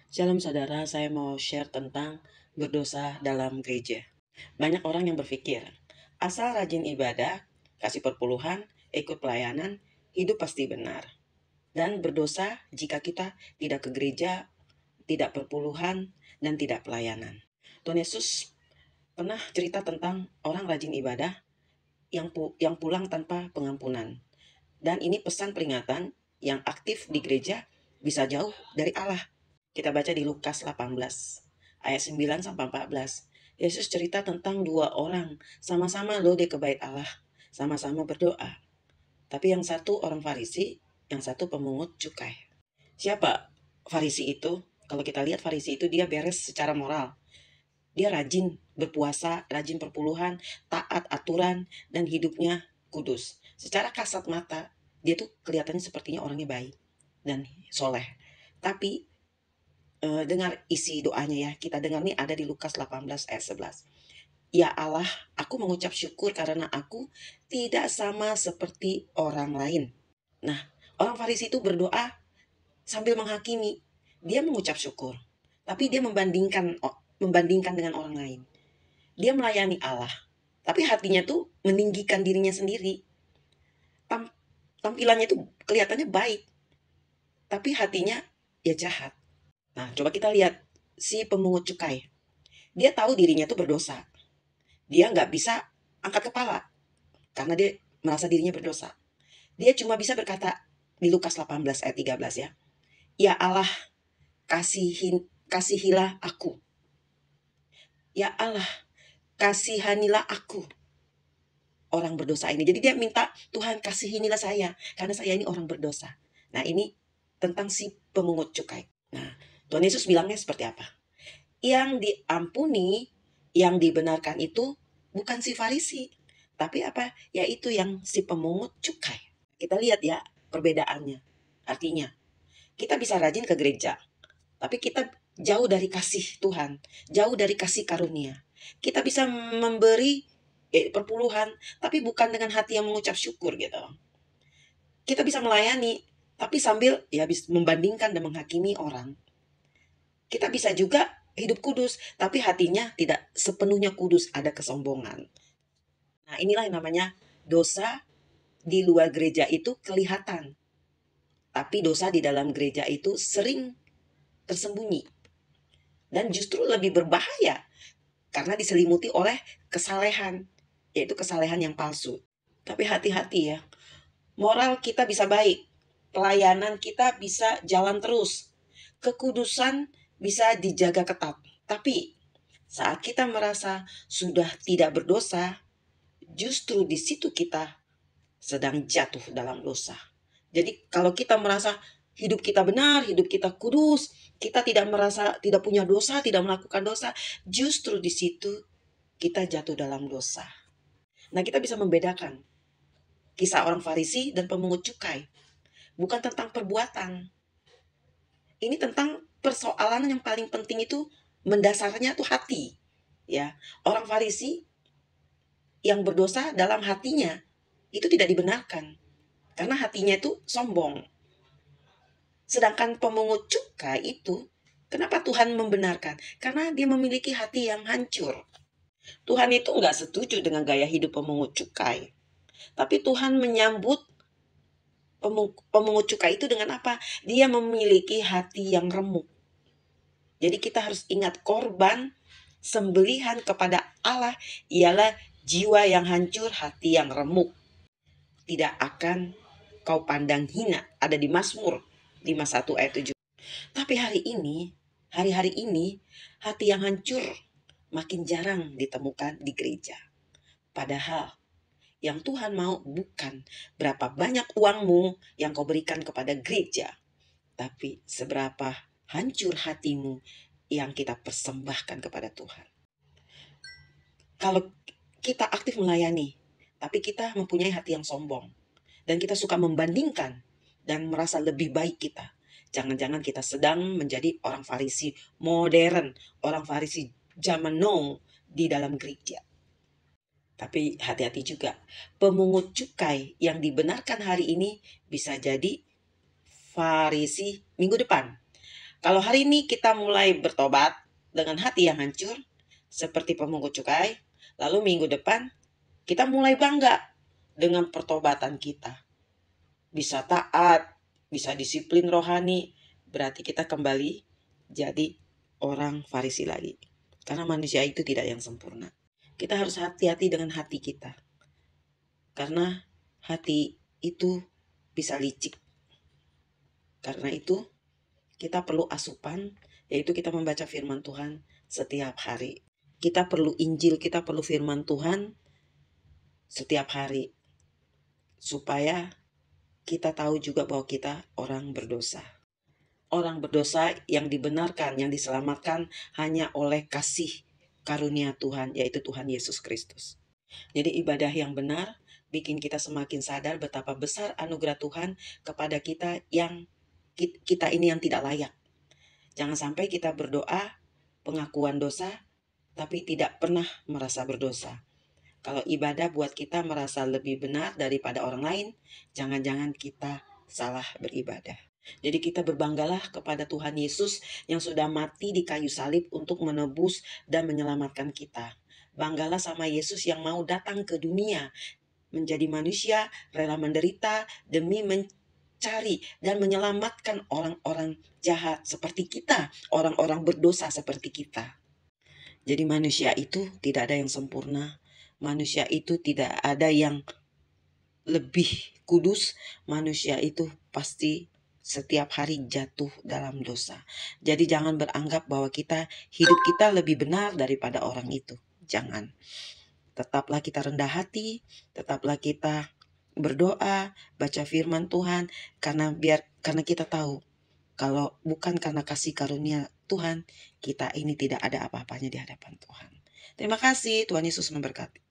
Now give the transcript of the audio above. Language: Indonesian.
Shalom saudara, saya mau share tentang berdosa dalam gereja. Banyak orang yang berpikir, asal rajin ibadah, kasih perpuluhan, ikut pelayanan, hidup pasti benar. Dan berdosa jika kita tidak ke gereja, tidak perpuluhan, dan tidak pelayanan. Tuhan Yesus pernah cerita tentang orang rajin ibadah yang pulang tanpa pengampunan. Dan ini pesan peringatan yang aktif di gereja bisa jauh dari Allah. Kita baca di Lukas 18 ayat 9 sampai 14. Yesus cerita tentang dua orang, sama-sama loh dia ke bait Allah, sama-sama berdoa. Tapi yang satu orang Farisi, yang satu pemungut cukai. Siapa Farisi itu? Kalau kita lihat Farisi itu dia beres secara moral. Dia rajin berpuasa, rajin perpuluhan, taat aturan, dan hidupnya kudus. Secara kasat mata, dia tuh kelihatannya sepertinya orangnya baik dan soleh. Tapi dengar isi doanya ya. Kita dengar nih ada di Lukas 18 ayat 11. Ya Allah, aku mengucap syukur karena aku tidak sama seperti orang lain. Nah, orang Farisi itu berdoa sambil menghakimi. Dia mengucap syukur, tapi dia membandingkan dengan orang lain. Dia melayani Allah, tapi hatinya tuh meninggikan dirinya sendiri. Tampilannya tuh kelihatannya baik, tapi hatinya ya jahat. Nah, coba kita lihat si pemungut cukai. Dia tahu dirinya tuh berdosa. Dia nggak bisa angkat kepala karena dia merasa dirinya berdosa. Dia cuma bisa berkata di Lukas 18 ayat 13 ya. Ya Allah, kasihilah aku. Ya Allah, kasihanilah aku, orang berdosa ini. Jadi dia minta, Tuhan kasihinilah saya karena saya ini orang berdosa. Nah, ini tentang si pemungut cukai. Nah, Tuhan Yesus bilangnya seperti apa? Yang diampuni, yang dibenarkan itu bukan si Farisi, tapi apa? Yaitu yang si pemungut cukai. Kita lihat ya perbedaannya. Artinya, kita bisa rajin ke gereja, tapi kita jauh dari kasih Tuhan, jauh dari kasih karunia. Kita bisa memberi perpuluhan, tapi bukan dengan hati yang mengucap syukur gitu. Kita bisa melayani, tapi sambil ya membandingkan dan menghakimi orang. Kita bisa juga hidup kudus, tapi hatinya tidak sepenuhnya kudus, ada kesombongan. Nah, inilah yang namanya dosa di luar gereja itu kelihatan. Tapi dosa di dalam gereja itu sering tersembunyi. Dan justru lebih berbahaya karena diselimuti oleh kesalehan, yaitu kesalehan yang palsu. Tapi hati-hati ya, moral kita bisa baik, pelayanan kita bisa jalan terus, kekudusan bisa dijaga ketat. Tapi saat kita merasa sudah tidak berdosa, justru di situ kita sedang jatuh dalam dosa. Jadi kalau kita merasa hidup kita benar, hidup kita kudus, kita tidak merasa tidak punya dosa, tidak melakukan dosa, justru di situ kita jatuh dalam dosa. Nah, kita bisa membedakan kisah orang Farisi dan pemungut cukai. Bukan tentang perbuatan. Ini tentang persoalan yang paling penting itu mendasarnya tuh hati. Ya, orang Farisi yang berdosa dalam hatinya itu tidak dibenarkan karena hatinya itu sombong. Sedangkan pemungut cukai itu, kenapa Tuhan membenarkan? Karena dia memiliki hati yang hancur. Tuhan itu nggak setuju dengan gaya hidup pemungut cukai. Tapi Tuhan menyambut pemungut cukai itu dengan apa? Dia memiliki hati yang remuk. Jadi kita harus ingat korban sembelihan kepada Allah ialah jiwa yang hancur, hati yang remuk. Tidak akan kau pandang hina. Ada di Mazmur 51 ayat 7. Tapi hari-hari ini, hati yang hancur makin jarang ditemukan di gereja. Padahal yang Tuhan mau bukan berapa banyak uangmu yang kau berikan kepada gereja, tapi seberapa hancur hatimu yang kita persembahkan kepada Tuhan. Kalau kita aktif melayani, tapi kita mempunyai hati yang sombong, dan kita suka membandingkan dan merasa lebih baik kita, jangan-jangan kita sedang menjadi orang Farisi modern, orang Farisi zaman now di dalam gereja. Tapi hati-hati juga, pemungut cukai yang dibenarkan hari ini bisa jadi Farisi minggu depan. Kalau hari ini kita mulai bertobat dengan hati yang hancur, seperti pemungut cukai, lalu minggu depan kita mulai bangga dengan pertobatan kita. Bisa taat, bisa disiplin rohani, berarti kita kembali jadi orang Farisi lagi. Karena manusia itu tidak yang sempurna. Kita harus hati-hati dengan hati kita. Karena hati itu bisa licik. Karena itu kita perlu asupan, yaitu kita membaca firman Tuhan setiap hari. Kita perlu Injil, kita perlu firman Tuhan setiap hari. Supaya kita tahu juga bahwa kita orang berdosa. Orang berdosa yang dibenarkan, yang diselamatkan hanya oleh kasih karunia Tuhan, yaitu Tuhan Yesus Kristus. Jadi ibadah yang benar bikin kita semakin sadar betapa besar anugerah Tuhan kepada kita ini yang tidak layak. Jangan sampai kita berdoa pengakuan dosa tapi tidak pernah merasa berdosa. Kalau ibadah buat kita merasa lebih benar daripada orang lain, jangan-jangan kita salah beribadah. Jadi kita berbanggalah kepada Tuhan Yesus yang sudah mati di kayu salib untuk menebus dan menyelamatkan kita. Banggalah sama Yesus yang mau datang ke dunia, menjadi manusia, rela menderita demi mencari dan menyelamatkan orang-orang jahat seperti kita, orang-orang berdosa seperti kita. Jadi manusia itu tidak ada yang sempurna. Manusia itu tidak ada yang lebih kudus. Manusia itu pasti setiap hari jatuh dalam dosa. Jadi jangan beranggap bahwa hidup kita lebih benar daripada orang itu. Jangan. Tetaplah kita rendah hati, tetaplah kita berdoa, baca firman Tuhan, karena kita tahu kalau bukan karena kasih karunia Tuhan, kita ini tidak ada apa-apanya di hadapan Tuhan. Terima kasih, Tuhan Yesus memberkati.